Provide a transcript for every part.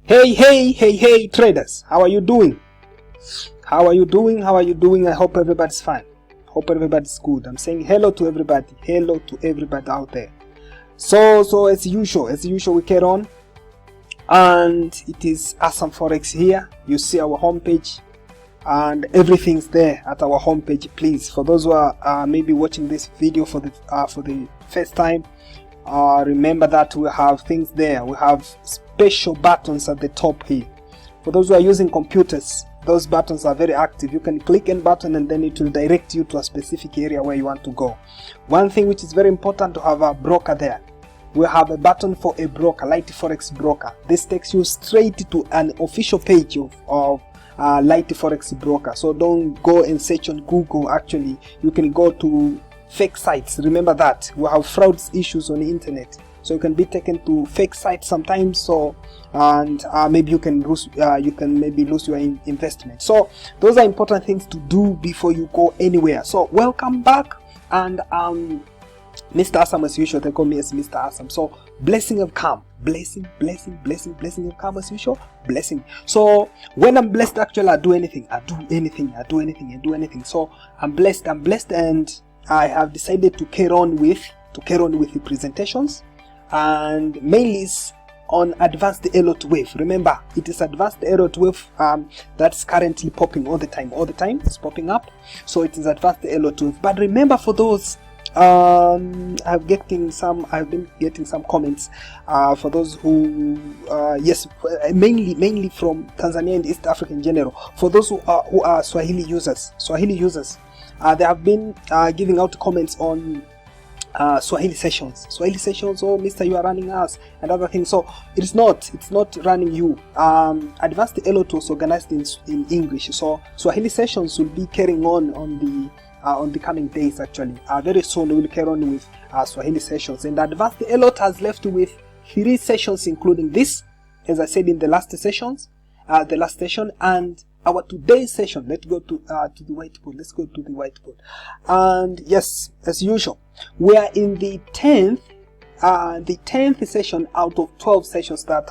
Hey traders, how are you doing? I hope everybody's fine. Hope everybody's good. I'm saying hello to everybody out there. So as usual we carry on, and it is Awesome Forex here. You see our homepage and everything's there at our homepage. Please, for those who are maybe watching this video for the first time, remember that we have things there. We have special buttons at the top here. For those who are using computers, those buttons are very active. You can click any button and then it will direct you to a specific area where you want to go. One thing which is very important to have a broker there. We have a button for a broker, Light Forex Broker. This takes you straight to an official page of Light Forex Broker. So don't go and search on Google. Actually, you can go to fake sites. Remember that we have fraud issues on the internet, so you can be taken to fake sites sometimes. So and maybe you can lose your investment. So those are important things to do before you go anywhere. So welcome back, and Mr. Awesome as usual. They call me as Mr. Awesome. So blessing have come, blessing have come as usual. Blessing. So when I'm blessed, actually I do anything. So I'm blessed, and I have decided to carry on with the presentations, and mainly is on advanced Elliott wave. Remember, it is advanced Elliott wave that's currently popping all the time. It's popping up, so it is advanced Elliott wave. But remember, for those I've been getting some comments for those who mainly from Tanzania and East Africa in general. For those who are Swahili users, they have been giving out comments on Swahili sessions. Oh, Mister, you are running us and other things. So it's not running you. Advanced Elliott was organized in English, so Swahili sessions will be carrying on the coming days. Actually, very soon we will carry on with Swahili sessions. And Advanced Elliott has left with 3 sessions, including this, as I said in the last session, and our today's session. Let's go to the whiteboard. And yes, as usual, we are in the 10th session out of 12 sessions that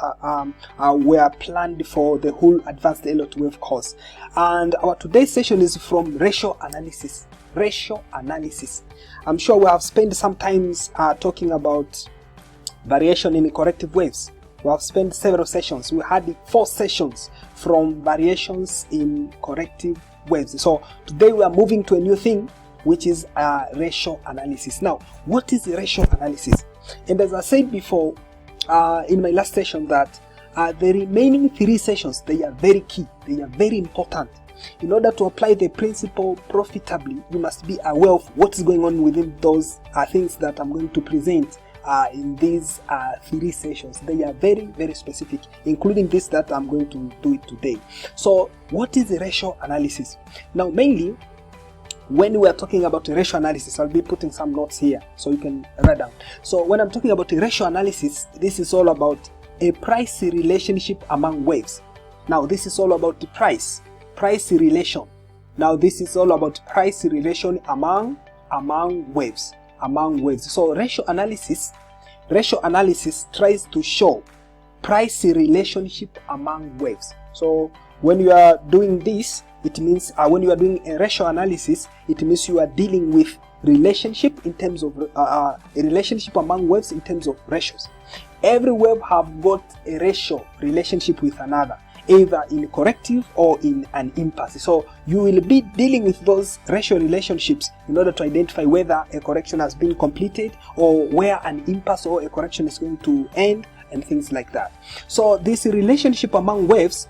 were planned for the whole Advanced Elliott wave course. And our today's session is from ratio analysis. I'm sure we have spent some time talking about variation in corrective waves. We have spent several sessions. We had 4 sessions from variations in corrective waves. So today we are moving to a new thing, which is ratio analysis. Now, what is ratio analysis? And as I said before in my last session, that the remaining 3 sessions, they are very key. They are very important. In order to apply the principle profitably, you must be aware of what is going on within those things that I'm going to present in these 3 sessions. They are very, very specific, including this that I'm going to do it today. So what is the ratio analysis? Now, mainly when we are talking about ratio analysis, I'll be putting some notes here so you can write down. So when I'm talking about ratio analysis, this is all about a price relationship among waves. Now this is all about the price relation. Now this is all about price relation among waves. So ratio analysis tries to show price relationship among waves. So when you are doing this, it means when you are doing a ratio analysis, it means you are dealing with relationship in terms of a relationship among waves in terms of ratios. Every wave have got a relationship with another, either in corrective or in an impasse. So you will be dealing with those ratio relationships in order to identify whether a correction has been completed or where an impasse or a correction is going to end and things like that. So this relationship among waves,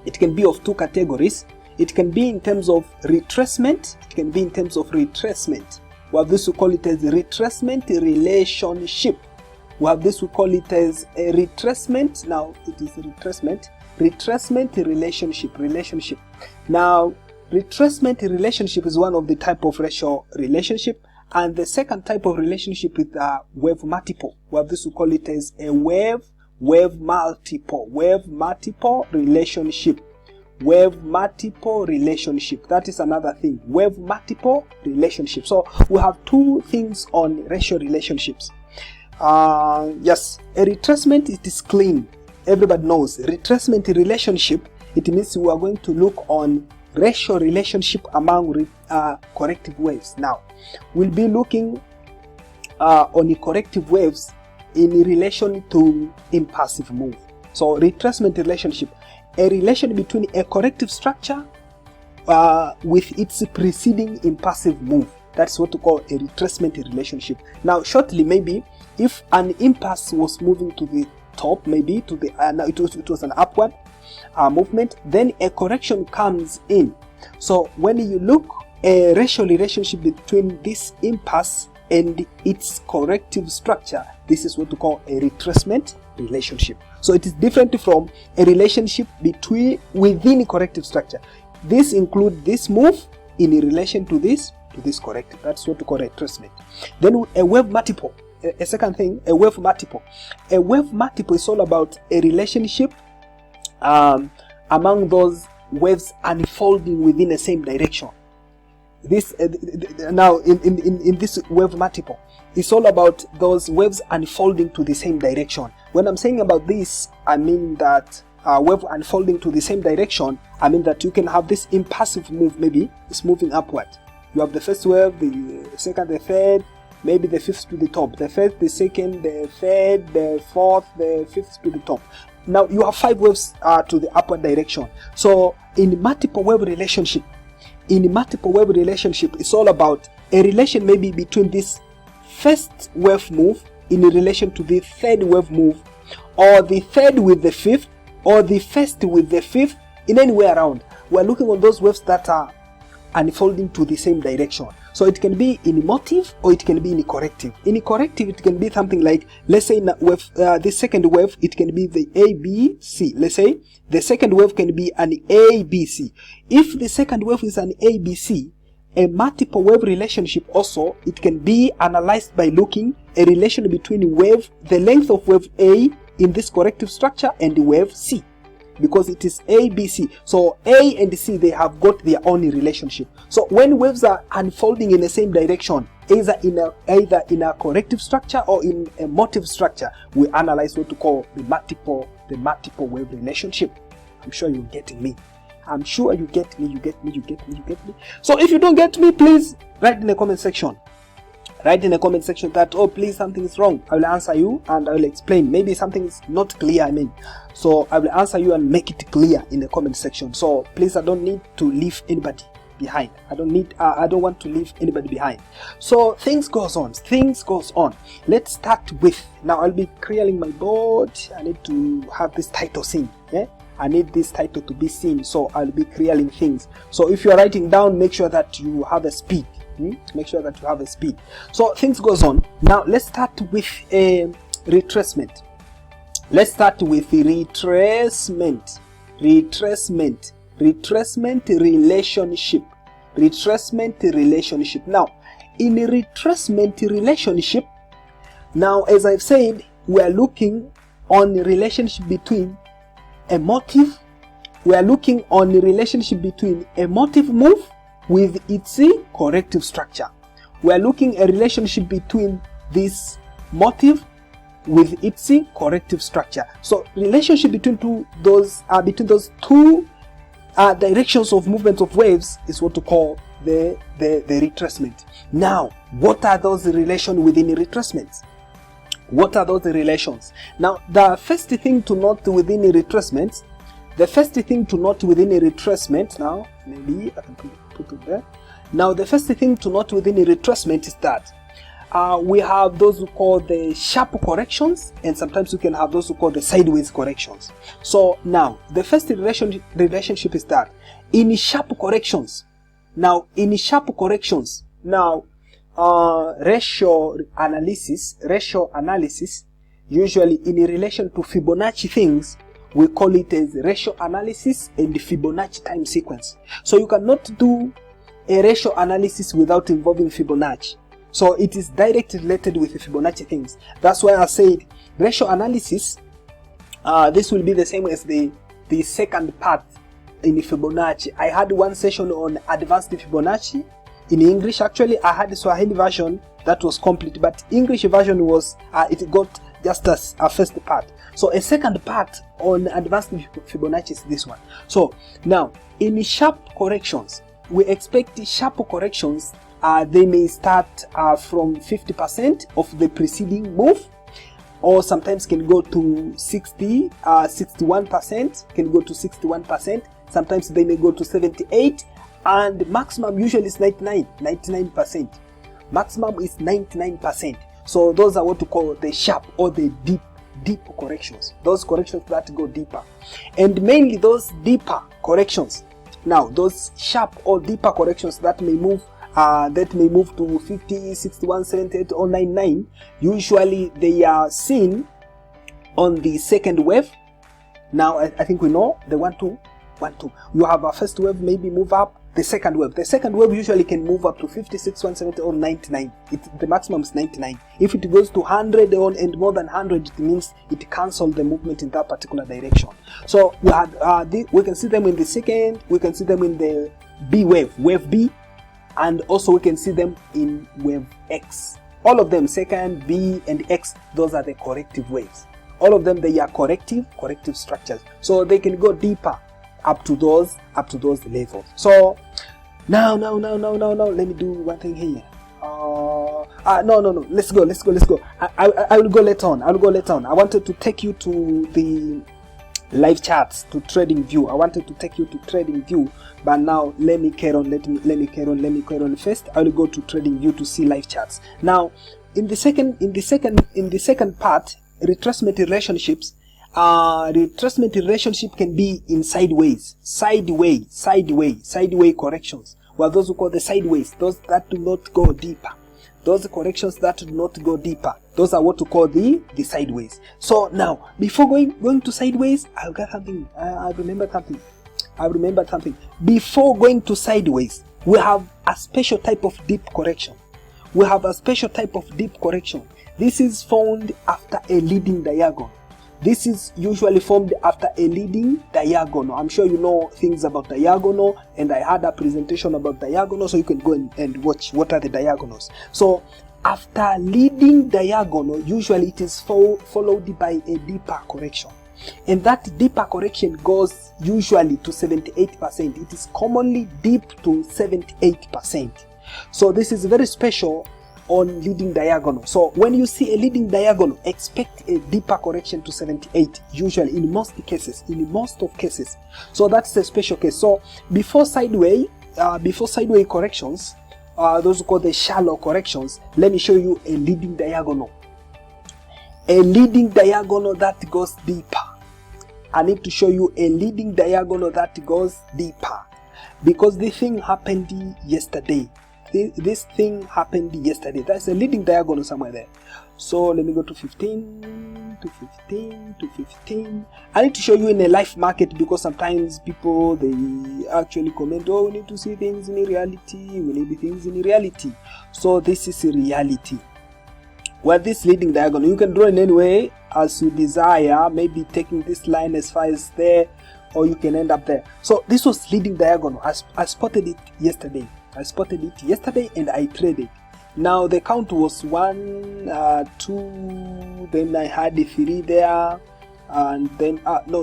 it can be of 2 categories. It can be in terms of retracement. We have this, we call it as retracement relationship. We have this, we call it as a retracement. Now it is retracement relationship. Now retracement relationship is one of the type of ratio relationship, and the second type of relationship is wave multiple. We have this, we call it as a wave multiple relationship. That is another thing. Wave multiple relationship. So we have 2 things on ratio relationships. Yes, a retracement, it is clean. everybody knows retracement relationship, it means we are going to look on ratio relationship among corrective waves. Now, we'll be looking on the corrective waves in relation to impassive move. So retracement relationship, a relation between a corrective structure with its preceding impassive move. That's what we call a retracement relationship. Now, shortly, maybe if an impasse was moving to the top, maybe to the it was an upward movement, then a correction comes in. So when you look a ratio relationship between this impasse and its corrective structure, this is what we call a retracement relationship. So it is different from a relationship within a corrective structure. This includes this move in relation to this corrective. That's what we call retracement. Then a wave multiple. A second thing, a wave multiple. A wave multiple is all about a relationship among those waves unfolding within the same direction. This now in this wave multiple, it's all about those waves unfolding to the same direction. When I'm saying about this, I mean that wave unfolding to the same direction, I mean that you can have this impassive move, maybe it's moving upward. You have the first wave, the second, the third, maybe the fifth to the top, the first, the second, the third, the fourth, the fifth to the top. Now you have 5 waves to the upward direction. So in multiple wave relationship, it's all about a relation maybe between this first wave move in relation to the third wave move, or the third with the fifth, or the first with the fifth, in any way around. We're looking on those waves that are unfolding to the same direction. So it can be in motive or it can be in corrective. In corrective, it can be something like, let's say in wave, this second wave, it can be the A, B, C. Let's say the second wave can be an A, B, C. If the second wave is an A, B, C, a multiple wave relationship also, it can be analyzed by looking a relation between wave, the length of wave A in this corrective structure, and wave C, because it is A, B, C. So A and C, they have got their own relationship. So when waves are unfolding in the same direction, either in a corrective structure or in a motive structure, we analyze what to call the multiple wave relationship. I'm sure you're getting me. I'm sure you get me. So if you don't get me, please write in the comment section. Write in the comment section that, oh, please, something is wrong. I will answer you and I will explain. Maybe something is not clear, So I will answer you and make it clear in the comment section. So please, I don't need to leave anybody behind. I don't want to leave anybody behind. So things goes on. Let's start with, now I'll be clearing my board. I need to have this title seen. I need this title to be seen. So I'll be clearing things. So if you're writing down, make sure that you have a speed. Make sure that you have a speed. So things goes on. Now let's start with a retracement. Let's start with the retracement relationship. Now in a retracement relationship, now as I've said, we are looking on the relationship between a motive. We are looking on the relationship between a motive move with its corrective structure. We are looking at a relationship between this motive with its corrective structure. So relationship between those two directions of movement of waves is what we call the retracement. Now, what are those relations within the retracements? What are those relations? Now, the first thing to note within the retracements, now maybe I can put it there. Now, the first thing to note within the retracement is that we have those who call the sharp corrections, and sometimes we can have those who call the sideways corrections. So now, the first relationship is that in sharp corrections, ratio analysis, usually in relation to Fibonacci things, we call it as ratio analysis and Fibonacci time sequence. So you cannot do a ratio analysis without involving Fibonacci. So it is directly related with the Fibonacci things. That's why I said ratio analysis, this will be the same as the second part in the Fibonacci. I had one session on advanced Fibonacci. In English, actually, I had the Swahili version that was complete, but English version was, it got just as a first part. So a second part on advanced Fibonacci is this one. So now in sharp corrections, we expect sharp corrections, they may start from 50% of the preceding move, or sometimes can go to 61%, can go to 61%, sometimes they may go to 78, and maximum usually is 99%. Maximum is 99%. So those are what we call the sharp or the deep corrections, those corrections that go deeper. And mainly those deeper corrections, now those sharp or deeper corrections that may move to 50, 61, 78 or 99, usually they are seen on the second wave. Now I think we know the 1 2. You have a first wave maybe move up, the second wave usually can move up to 50, 61, 70 or 99. The maximum is 99. If it goes to 100 and more than 100, it means it cancels the movement in that particular direction. So we had we can see them in the second, we can see them in the B wave B, and also we can see them in wave X. All of them, second, B and X, those are the corrective waves. All of them, they are corrective structures. So they can go deeper up to those levels. So now let me do one thing here. No, let's go. I will go later on. I wanted to take you to the live charts, to trading view. But now let me carry on. First I will go to trading view to see live charts. Now in the second part, retracement relationships. Retracement relationship can be in sideway corrections. Well, those who call the sideways, those that do not go deeper. Those corrections that do not go deeper, those are what we call the sideways. So now, before going to sideways, I've remembered something. Before going to sideways, we have a special type of deep correction. This is found after a leading diagonal. This is usually formed after a leading diagonal. I'm sure you know things about diagonal, and I had a presentation about diagonal, so you can go and watch what are the diagonals. So after leading diagonal, usually it is followed by a deeper correction. And that deeper correction goes usually to 78%. It is commonly deep to 78%. So this is very special on leading diagonal. So when you see a leading diagonal, expect a deeper correction to 78, usually in most of cases. So that's a special case. So before sideway corrections, those who call the shallow corrections, let me show you a leading diagonal. A leading diagonal that goes deeper. I need to show you a leading diagonal that goes deeper, because the thing happened yesterday. This thing happened yesterday. That's a leading diagonal somewhere there. So let me go to 15. I need to show you in a live market, because sometimes people, they actually comment, oh, we need to see things in reality. So this is a reality. Well, this leading diagonal, you can draw in any way as you desire, maybe taking this line as far as there, or you can end up there. So this was leading diagonal. I spotted it yesterday. And I traded. Now the count was 1, 2, then I had the 3 there, and then no,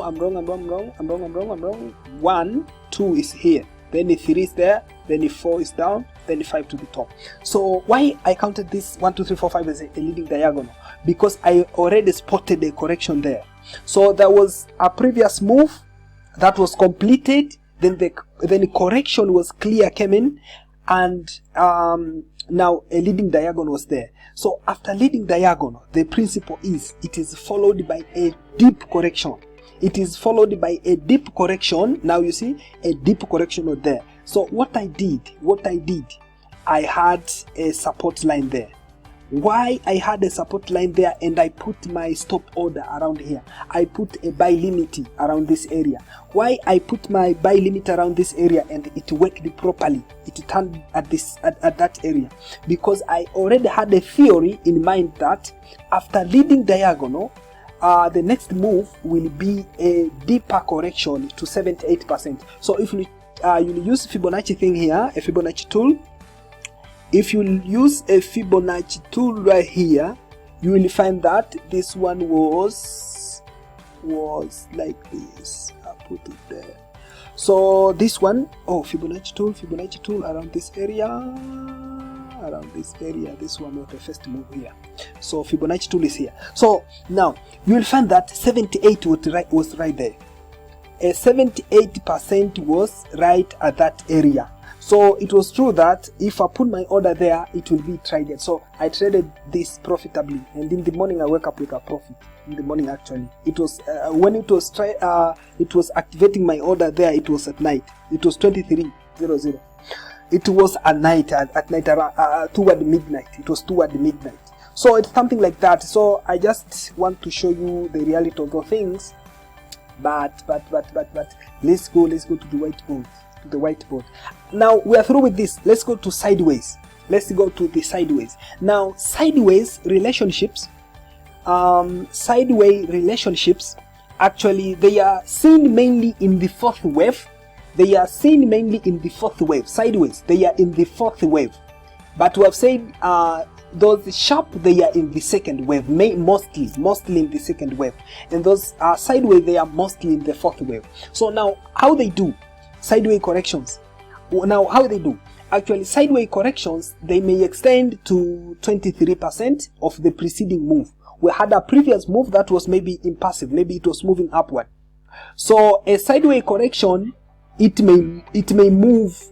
I'm wrong. 1, 2 is here, then the 3 is there, then the 4 is down, then the 5 to the top. So why I counted this 1, 2, 3, 4, 5 as a leading diagonal? Because I already spotted a correction there. So there was a previous move that was completed, then the correction was clear, came in, and now a leading diagonal was there. So after leading diagonal, the principle is it is followed by a deep correction. Now you see a deep correction was there. So what I did, I had a support line there. Why I had a support line there, and I put my stop order around here. I put a buy limit around this area. Why I put my buy limit around this area and it worked properly, it turned at that area, because I already had a theory in mind that after leading diagonal, the next move will be a deeper correction to 78%. So if you use Fibonacci thing here, a Fibonacci tool. If you use a Fibonacci tool right here, you will find that this one was like this. I'll put it there. So this one, oh, Fibonacci tool around this area, this one was the first move here. So Fibonacci tool is here. So now you will find that 78 was right there. 78% was right at that area. So it was true that if I put my order there, it will be traded. So I traded this profitably, and in the morning I wake up with a profit. In the morning, actually, it was when it was activating my order there. It was at night. It was 23:00. It was at night, toward midnight. It was toward midnight. So it's something like that. So I just want to show you the reality of the things. But let's go to the whiteboard. Now we are through with this. Let's go to sideways. Let's go to the sideways. Now sideways relationships. Actually they are seen mainly in the fourth wave. Sideways, they are in the fourth wave. But we have said those sharp, they are in the second wave, mostly in the second wave, and those sideways, they are mostly in the fourth wave. So now how they do sideways corrections? Now how they do? Actually, sideways corrections, they may extend to 23% of the preceding move. We had a previous move that was maybe impassive, maybe it was moving upward. So a sideways correction, it may move.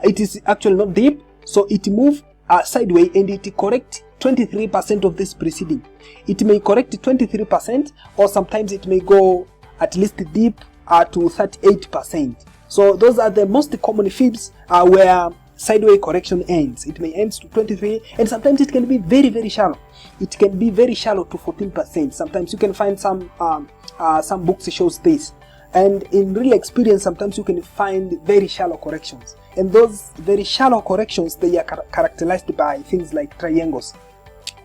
It is actually not deep, so it moves sideways and it correct 23% of this preceding. It may correct 23%, or sometimes it may go at least deep to 38%. So those are the most common fibs where sideways correction ends. It may end to 23, and sometimes it can be very shallow. It can be very shallow to 14%. Sometimes you can find some books shows this, and in real experience, sometimes you can find very shallow corrections. And those very shallow corrections, they are characterized by things like triangles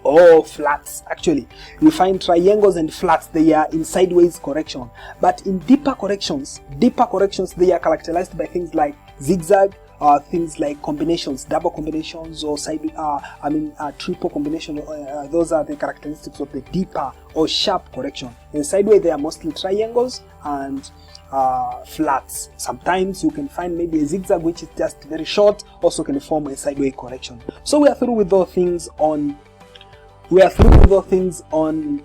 or flats. Actually, you find triangles and flats, they are in sideways correction. But in deeper corrections, they are characterized by things like zigzag, things like combinations, double combinations, or triple combination. Those are the characteristics of the deeper or sharp correction. In sideways, they are mostly triangles and flats. Sometimes you can find maybe a zigzag, which is just very short, also can form a sideways correction. So we are through with those things on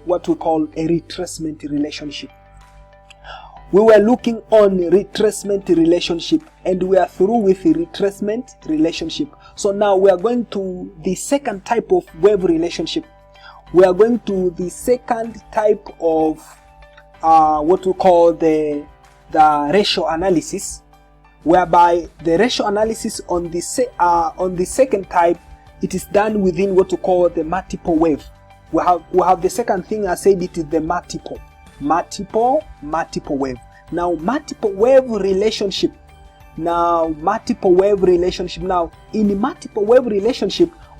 what we call a retracement relationship. We were looking on retracement relationship, and we are through with the retracement relationship. So now we are going to the second type of wave relationship. We are going to the second type of what we call the ratio analysis, whereby the ratio analysis on the second type, it is done within what we call the multiple wave. We have the second thing. I said it is the multiple wave. Now multiple wave relationship. Now in multiple wave relationship,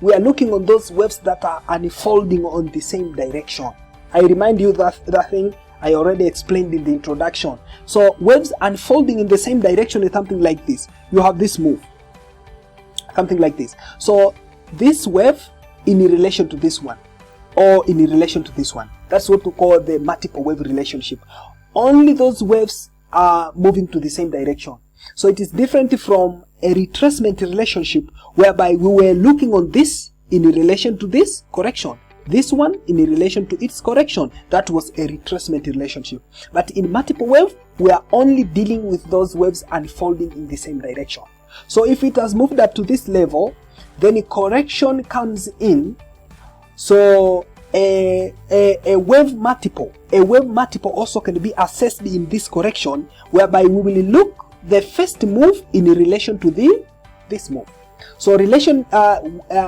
we are looking on those waves that are unfolding on the same direction. I remind you that thing I already explained in the introduction. So waves unfolding in the same direction is something like this. You have this move, something like this. So this wave in relation to this one, or in relation to this one. That's what we call the multiple wave relationship. Only those waves are moving to the same direction. So it is different from a retracement relationship, whereby we were looking on this in relation to this correction, this one in relation to its correction. That was a retracement relationship. But in multiple wave, we are only dealing with those waves unfolding in the same direction. So if it has moved up to this level, then a correction comes in. So a wave multiple also can be assessed in this correction, whereby we will look the first move in relation to this move. So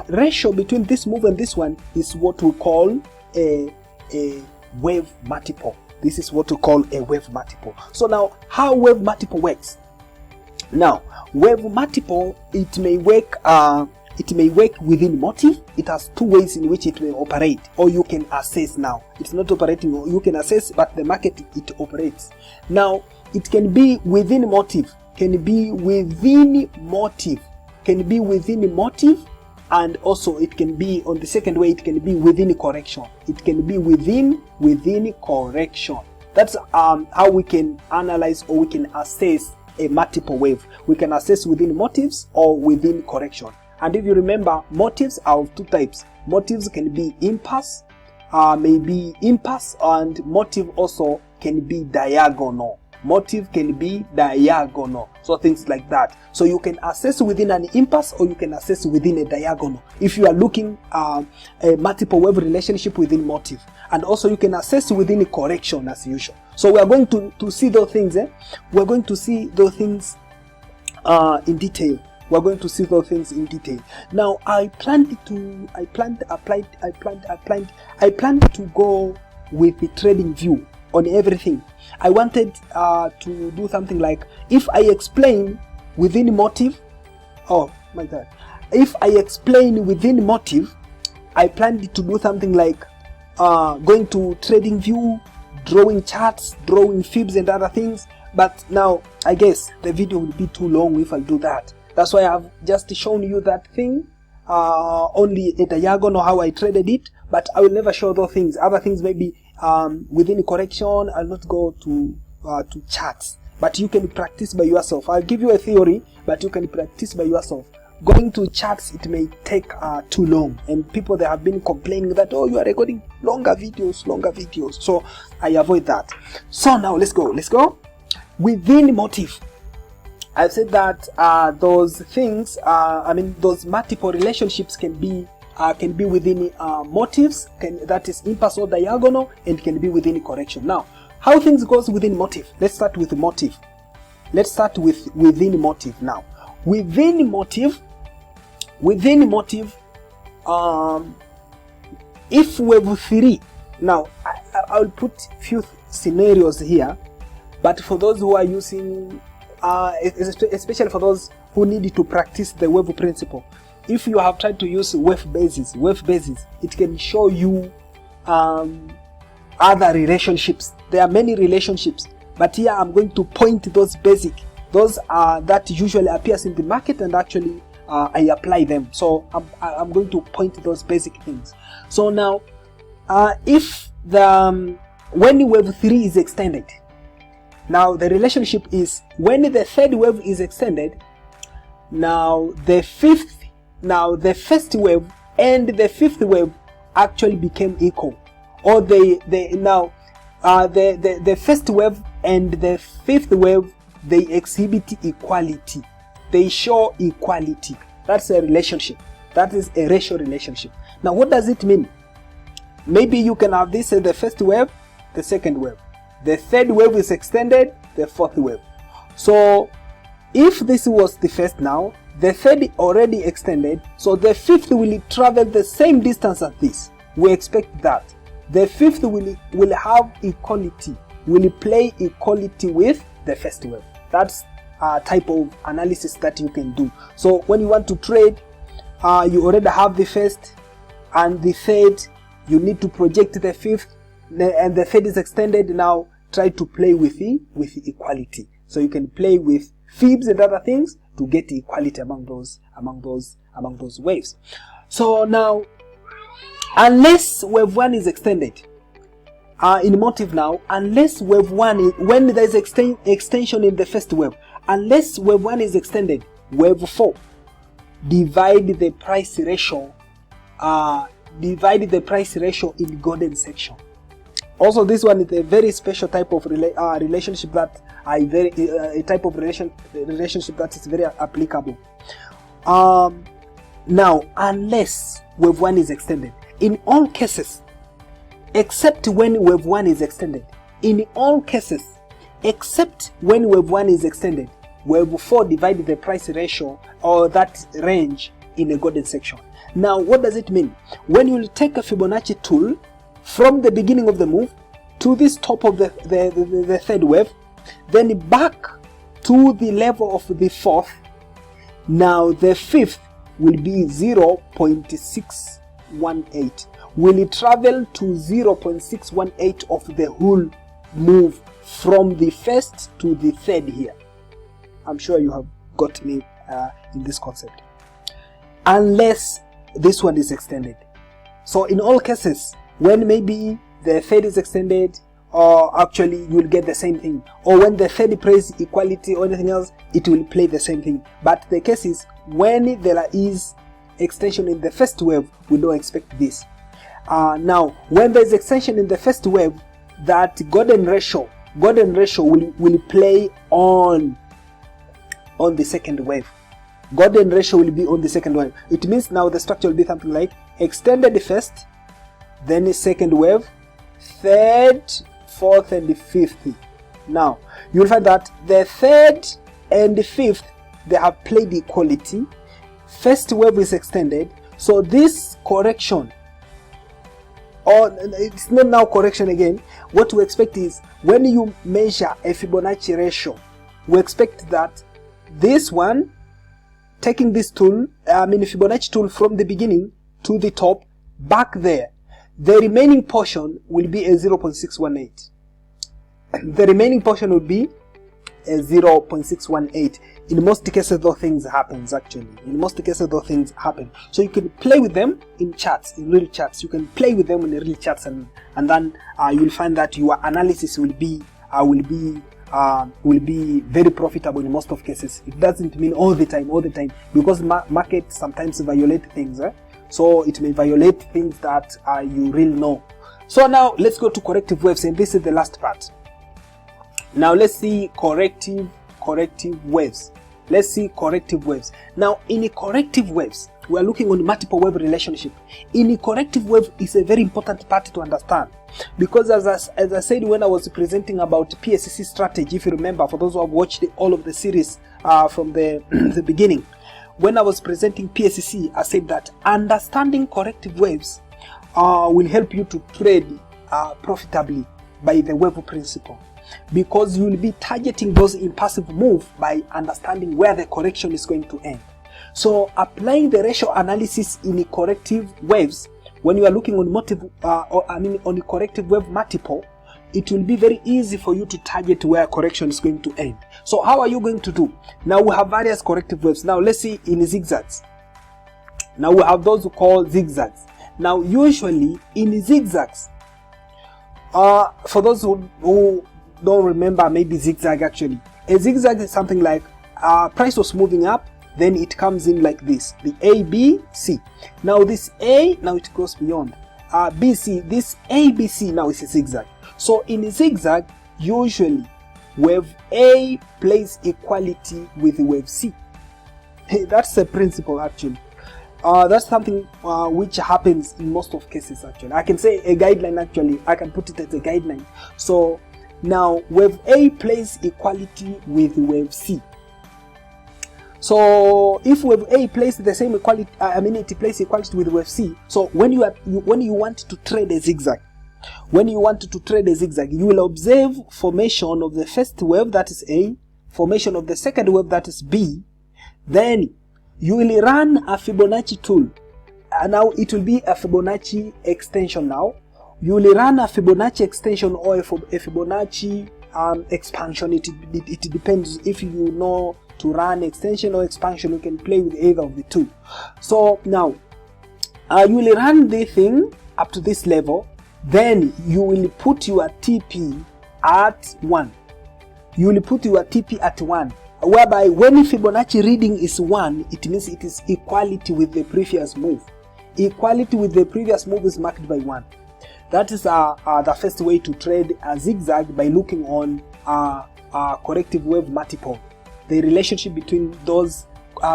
ratio between this move and this one is what we call a wave multiple. This is what we call a wave multiple. So now, how wave multiple works? Now, wave multiple, it may work within motive. It has two ways in which it may operate, or you can assess. Now it's not operating, or you can assess, but the market it operates. Now it can be within motive, and also it can be on the second way, it can be within a correction. It can be within correction. That's how we can analyze or we can assess a multiple wave. We can assess within motives or within correction. And if you remember, motives are of two types. Motives can be impasse, maybe impasse, and motive also can be diagonal. Motive can be diagonal, so things like that. So you can assess within an impasse or you can assess within a diagonal if you are looking a multiple wave relationship within motive. And also you can assess within a correction as usual. So we are going to see those things. We're going to see those things in detail. We're going to see those things in detail. Now I planned to go with the trading view on everything. I wanted to do something like, if I explain within motive, oh my god, if I explain within motive, I planned to do something like going to trading view, drawing charts, drawing fibs and other things. But now I guess the video will be too long if I do that. That's why I've just shown you that thing, only a diagonal, how I traded it, but I will never show those things. Other things maybe within correction, I'll not go to charts, but you can practice by yourself. I'll give you a theory, but you can practice by yourself. Going to charts, it may take too long, and people, they have been complaining that, oh, you are recording longer videos, so I avoid that. So now let's go within motive. I've said that those things, those multiple relationships can be within motives, that is impasse or diagonal, and can be within correction. Now, how things goes within motive? Let's start with motive. Let's start with within motive now. Within motive, if wave 3, now I'll put few scenarios here, but for those who are using especially for those who need to practice the wave principle, if you have tried to use wave basis, it can show you other relationships. There are many relationships, but here I'm going to point those basic, those that usually appears in the market, and actually I apply them. So I'm going to point those basic things. So now, if the when wave 3 is extended, now the relationship is when the third wave is extended, now the first wave and the fifth wave actually became equal, or the first wave and the fifth wave, they exhibit equality. They show equality. That's a relationship. That is a ratio relationship. Now what does it mean? Maybe you can have this as the first wave, the second wave. The third wave is extended, the fourth wave. So if this was the first now, the third already extended, so the fifth will travel the same distance as this. We expect that. The fifth will have equality, will play equality with the first wave. That's a type of analysis that you can do. So when you want to trade, you already have the first and the third, you need to project the fifth, and the third is extended. Now try to play with equality. So you can play with fibs and other things to get equality among those waves. So now, unless wave 1 is extended, in motive now, unless wave 1 is, when there is extension in the first wave, unless wave 1 is extended, wave 4 divide the price ratio in golden section. Also, this one is a very special type of relationship that a type of relationship that is very applicable. Now, unless wave 1 is extended, in all cases, except when wave 1 is extended, in all cases, except when wave 1 is extended, wave 4 divide the price ratio or that range in a golden section. Now, what does it mean? When you take a Fibonacci tool from the beginning of the move to this top of the third wave, then back to the level of the fourth, now the fifth will be 0.618. Will it travel to 0.618 of the whole move from the first to the third here? I'm sure you have got me in this concept. Unless this one is extended. So in all cases, when maybe the third is extended, or actually you will get the same thing, or when the third plays equality or anything else, it will play the same thing. But the case is, when there is extension in the first wave, we don't expect this. Now when there is extension in the first wave, that Gordon ratio will play on the second wave. Gordon ratio will be on the second wave. It means now the structure will be something like extended first, then the second wave, third, fourth, and the fifth. Now you'll find that the third and the fifth, they have played equality. First wave is extended, so this correction, or it's not now correction again, what we expect is, when you measure a Fibonacci ratio, we expect that this one, taking this tool, Fibonacci tool, from the beginning to the top, back there, the remaining portion will be a 0.618. The remaining portion will be a 0.618. In most cases, those things happens actually. In most cases, those things happen. So you can play with them in charts, in real charts. You can play with them in the real charts, and then you'll find that your analysis will be very profitable in most of cases. It doesn't mean all the time, because market sometimes violate things. So it may violate things that you really know. So now let's go to corrective waves, and this is the last part. Now let's see corrective waves. Let's see corrective waves. Now in corrective waves, we are looking on multiple wave relationship. In a corrective wave is a very important part to understand, because as I said when I was presenting about PSC strategy, if you remember, for those who have watched all of the series from the beginning, when I was presenting PSC, I said that understanding corrective waves will help you to trade profitably by the wave principle, because you will be targeting those impulsive moves by understanding where the correction is going to end. So applying the ratio analysis in the corrective waves, when you are looking on on the corrective wave multiple, it will be very easy for you to target where correction is going to end. So how are you going to do? Now we have various corrective waves. Now let's see in zigzags. Now we have those who call zigzags. Now usually in zigzags, for those who don't remember maybe zigzag, actually a zigzag is something like price was moving up, then it comes in like this, the A, B, C. Now this A, now it goes beyond B, C. This A, B, C now is a zigzag. So in a zigzag, usually wave A plays equality with wave C. That's the principle actually. That's something which happens in most of cases actually. I can say a guideline actually, I can put it as a guideline. So now wave A plays equality with wave C. So if wave A plays the same equality, it plays equality with wave C. So when you want to trade a zigzag, you will observe formation of the first wave, that is A, formation of the second wave, that is B. Then you will run a Fibonacci tool, and now it will be a Fibonacci extension. Now you will run a Fibonacci extension or a Fibonacci expansion. It depends. If you know to run extension or expansion, you can play with either of the two. So now you will run the thing up to this level, then you will put your TP at 1. You will put your TP at 1, whereby when Fibonacci reading is 1, it means it is equality with the previous move. Equality with the previous move is marked by 1. That is the first way to trade a zigzag, by looking on corrective wave multiple, the relationship between those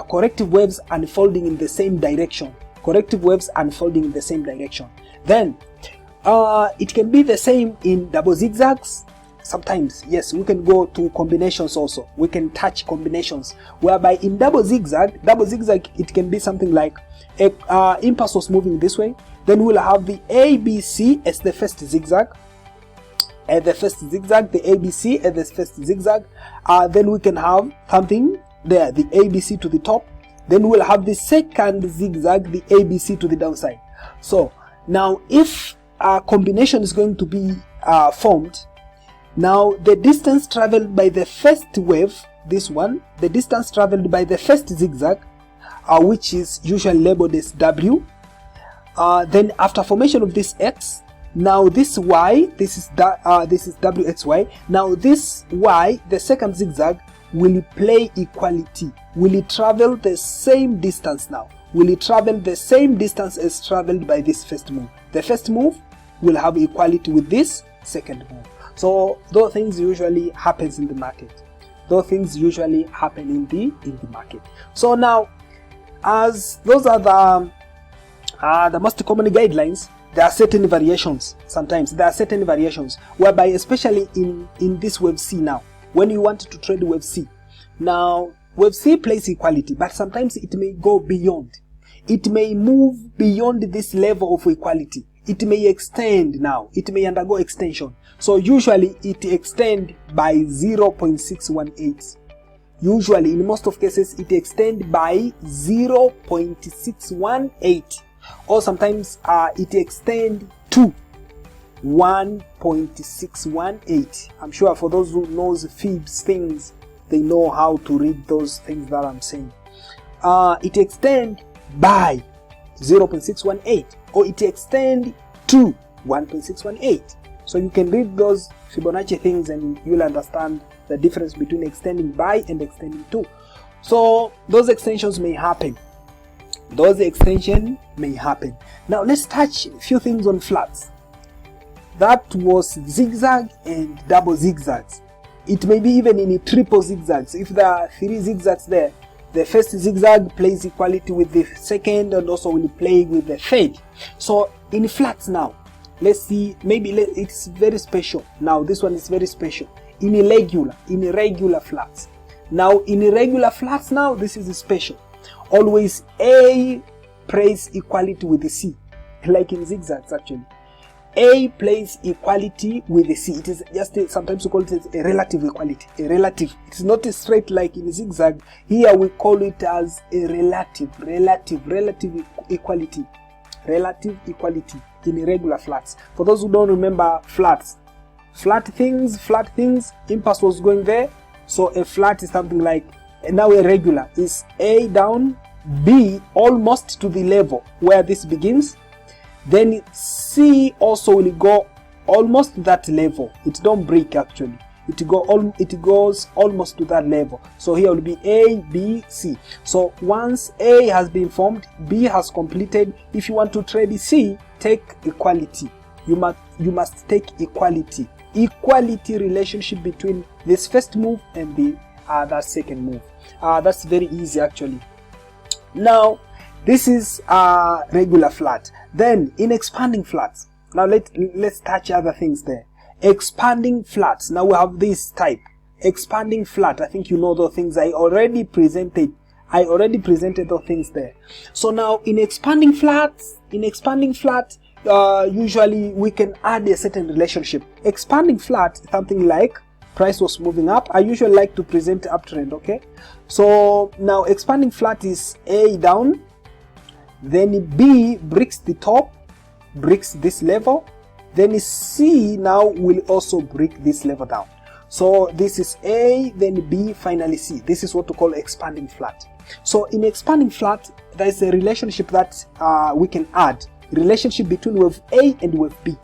corrective waves unfolding in the same direction. Corrective waves unfolding in the same direction. Then it can be the same in double zigzags. Sometimes, yes, we can go to combinations also. We can touch combinations, whereby in double zigzag, it can be something like a impulse was moving this way. Then we'll have the ABC as the first zigzag. At the first zigzag, the ABC at the first zigzag. Then we can have something there, the ABC to the top. Then we'll have the second zigzag, the ABC to the downside. So now if a combination is going to be formed, now the distance traveled by the first wave, this one, the distance traveled by the first zigzag, which is usually labeled as W. Then after formation of this X, now this Y, this is WXY. Now this Y, the second zigzag, will play equality. Will it travel the same distance now? Will it travel the same distance as traveled by this first move? The first move will have equality with this second move. So those things usually happens in the market. Those things usually happen in the market. So now, as those are the most common guidelines, there are certain variations. Sometimes there are certain variations whereby, especially in this wave C now, when you want to trade wave C, now wave C plays equality, but sometimes it may go beyond. It may move beyond this level of equality. It may extend now. It may undergo extension. So usually it extends by 0.618. Usually, in most of cases, it extends by 0.618. Or sometimes it extends to 1.618. I'm sure for those who knows Fibs things, they know how to read those things that I'm saying. It extends by 0.618, or it extends to 1.618. So you can read those Fibonacci things and you'll understand the difference between extending by and extending to. So those extensions may happen. Those extensions may happen. Now let's touch a few things on flats. That was zigzag and double zigzags. It may be even in a triple zigzags. If there are 3 zigzags there, the first zigzag plays equality with the second and also will play with the third. So in flats now, let's see, maybe it's very special. Now this one is very special. In irregular flats. Now in irregular flats now, this is special. Always A plays equality with the C, like in zigzags actually. A plays equality with the C. It is just sometimes we call it a relative equality. A relative. It's not a straight like in zigzag. Here we call it as a relative equality. Relative equality in irregular flats. For those who don't remember flats, flat things, impasse was going there. So a flat is something like, now a regular is A down, B almost to the level where this begins. Then C also will go almost to that level. It don't break actually. It goes almost to that level. So here will be A, B, C. So once A has been formed, B has completed. If you want to trade C, take equality. You must take equality. Equality relationship between this first move and the that second move. That's very easy actually. Now this is regular flat. Then in expanding flats, now let's touch other things there. Expanding flats. Now we have this type, expanding flat. I think you know those things. I already presented those things there. So now in expanding flats, usually we can add a certain relationship. Expanding flat, something like price was moving up. I usually like to present uptrend. Okay, so now expanding flat is A down, then B breaks the top, breaks this level, then C now will also break this level down. So this is A, then B, finally C. This is what we call expanding flat. So in expanding flat, there is a relationship that we can add. Relationship between wave A and wave B.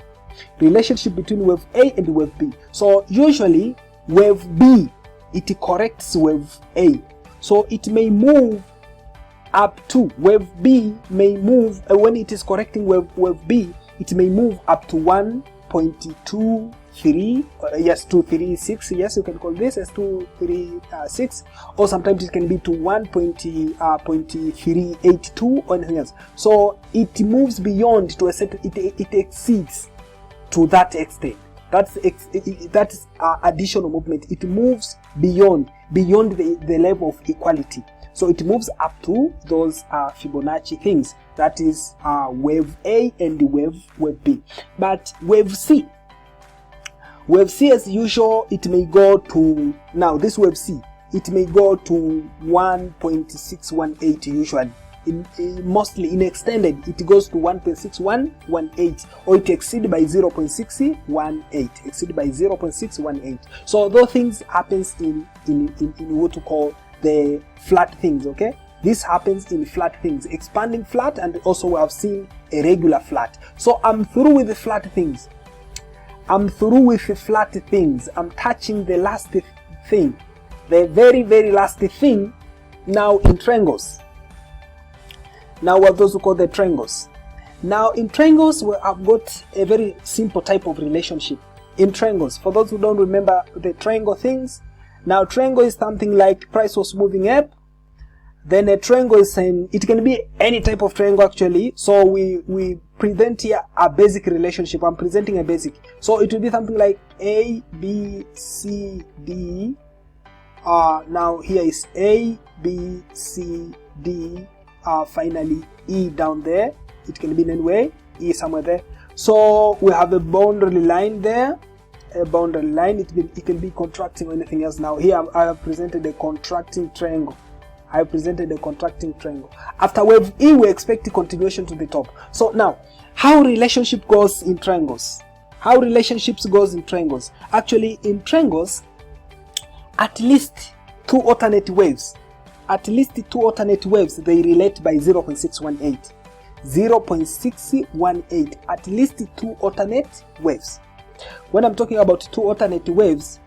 Relationship between wave A and wave B. So usually wave B, it corrects wave A. So it may move up to wave B may move when it is correcting wave B, it may move up to 1.23 yes, 236, yes, you can call this as 236, or sometimes it can be to 1.382 or anything else. So it moves beyond to a certain, it exceeds to that extent. That's additional movement. It moves beyond the level of equality. So it moves up to those Fibonacci things. That is wave A and wave B. But wave C as usual, it may go to, now this wave C, it may go to 1.618 usually. Mostly in extended, it goes to 1.6118, or it exceeds by 0.618. Exceed by 0.618. So those things happens in what we call the flat things. Okay, This happens in flat things, expanding flat, and also we have seen a regular flat. So I'm through with the flat things. I'm through with the flat things. I'm touching the last thing, the very, very last thing now in triangles. Now we have those who call the triangles. Now in triangles, we have got a very simple type of relationship. In triangles, for those who don't remember the triangle things, now triangle is something like price was moving up. Then a triangle is saying, it can be any type of triangle actually. So we present here a basic relationship. I'm presenting a basic. So it will be something like A, B, C, D. Now here is A, B, C, D. Finally E down there. It can be in any way. E somewhere there. So we have a boundary line there. A boundary line. It can be contracting or anything else. Now here I have presented a contracting triangle. I have presented a contracting triangle. After wave E, we expect a continuation to the top. So now, how relationship goes in triangles? How relationships goes in triangles? Actually, in triangles, at least two alternate waves. At least two alternate waves, they relate by 0.618. 0.618. At least two alternate waves. When I'm talking about two alternate waves,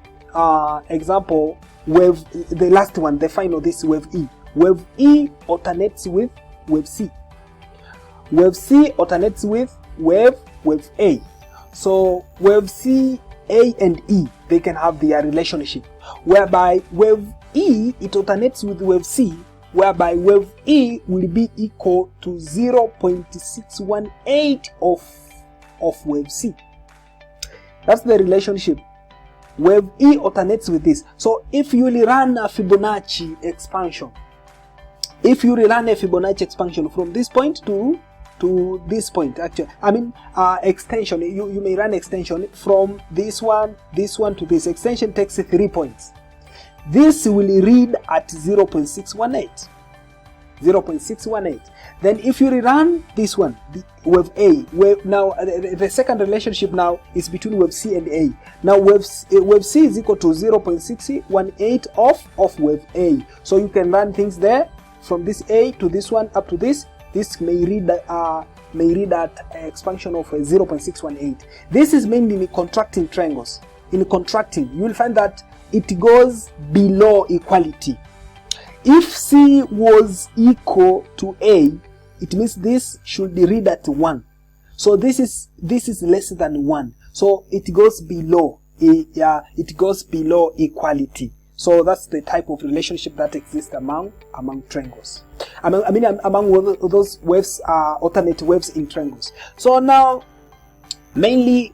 example, wave, the last one, the final, this wave E. Wave E alternates with wave C. Wave C alternates with wave A. So wave C, A and E, they can have their relationship. Whereby wave E, it alternates with wave C, whereby wave E will be equal to 0.618 of wave C. That's the relationship. Wave E alternates with this. So if you run a Fibonacci expansion, from this point to this point, actually, I mean extension, you may run extension from this one to this. Extension takes 3 points. This will read at 0.618. 0.618. Then if you rerun this one, the wave A, now the second relationship now is between wave C and A. Now wave C is equal to 0.618 of wave A. So you can run things there from this A to this one up to this. This may read at expansion of 0.618. This is mainly in contracting triangles. In contracting, you will find that it goes below equality. If C was equal to A, it means this should read at 1. So this is less than 1. So it goes below. It goes below equality. So that's the type of relationship that exists among triangles. Among those waves, alternate waves in triangles. So now, mainly,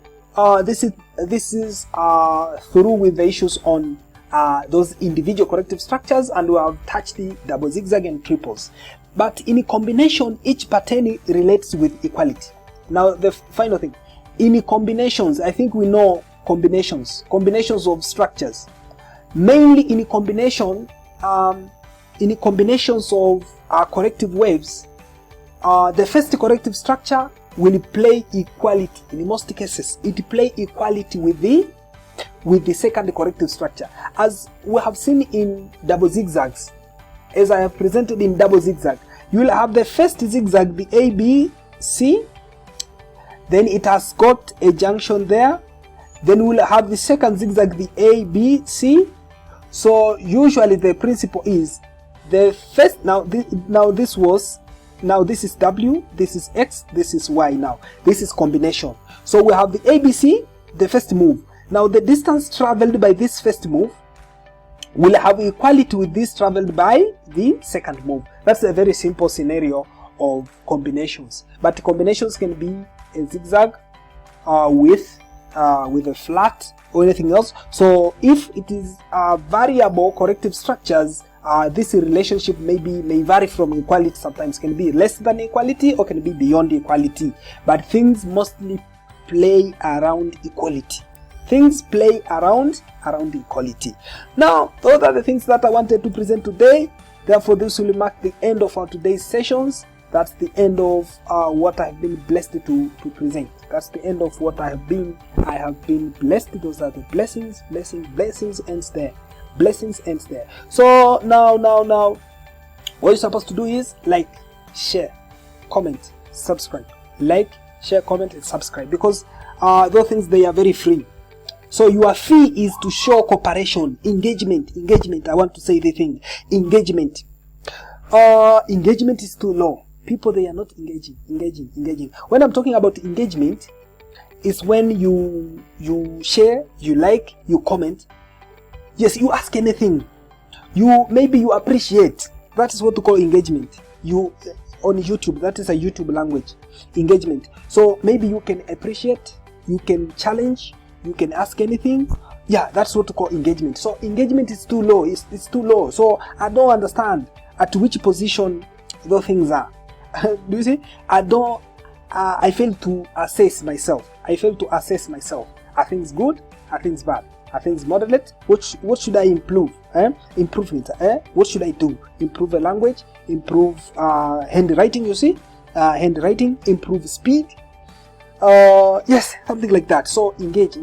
this is through with the issues on those individual corrective structures, and we have touched the double zigzag and triples. But in combination, each pattern relates with equality. Now the final thing, in combinations, I think we know combinations of structures. Mainly in combinations of corrective waves, the first corrective structure will play equality. In most cases, it play equality with the second corrective structure, as we have seen in double zigzags. As I have presented in double zigzag, you will have the first zigzag, the A, B, C, then it has got a junction there. Then we'll have the second zigzag, the A, B, C. So usually the principle is the first, now this is W, this is X, this is Y. Now this is combination. So we have the ABC, the first move. Now the distance traveled by this first move will have equality with this traveled by the second move. That's a very simple scenario of combinations. But combinations can be a zigzag with a flat or anything else. So if it is variable corrective structures, this relationship may vary from equality. Sometimes can be less than equality or can be beyond equality. But things mostly play around equality. Things play around equality. Now, those are the things that I wanted to present today. Therefore, this will mark the end of our today's sessions. That's the end of what I've been blessed to present. That's the end of what I have been blessed. Those are the blessings ends there. Blessings ends there. So now, What you're supposed to do is like, share, comment, subscribe. Like, share, comment, and subscribe, because those things, they are very free. So your fee is to show cooperation, engagement. I want to say the thing, engagement. Engagement is too low. People, they are not engaging. When I'm talking about engagement, it's when you share, you like, you comment. Yes, you ask anything. Maybe you appreciate. That is what we call engagement. On YouTube, that is a YouTube language, engagement. So maybe you can appreciate, you can challenge, you can ask anything. Yeah, that's what we call engagement. So engagement is too low. It's too low. So I don't understand at which position those things are. Do you see? I fail to assess myself. I Are things good? Are things bad? Are things moderate? What should I improve? Improvement. What should I do? Improve the language, improve handwriting, you see? Handwriting, improve speed. Yes, something like that. So engage.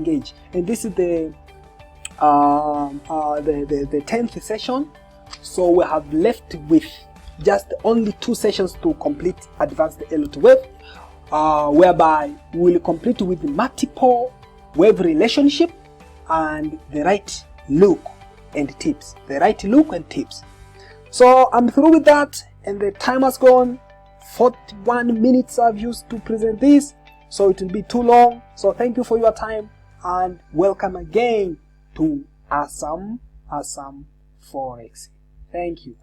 And this is the 10th session. So we have left with just only 2 sessions to complete advanced Elliott wave, whereby we will complete with multiple wave relationship and the right look and tips. So I'm through with that, and the time has gone. 41 minutes I've used to present this, so it will be too long. So thank you for your time, and welcome again to Awesome Forex. Thank you.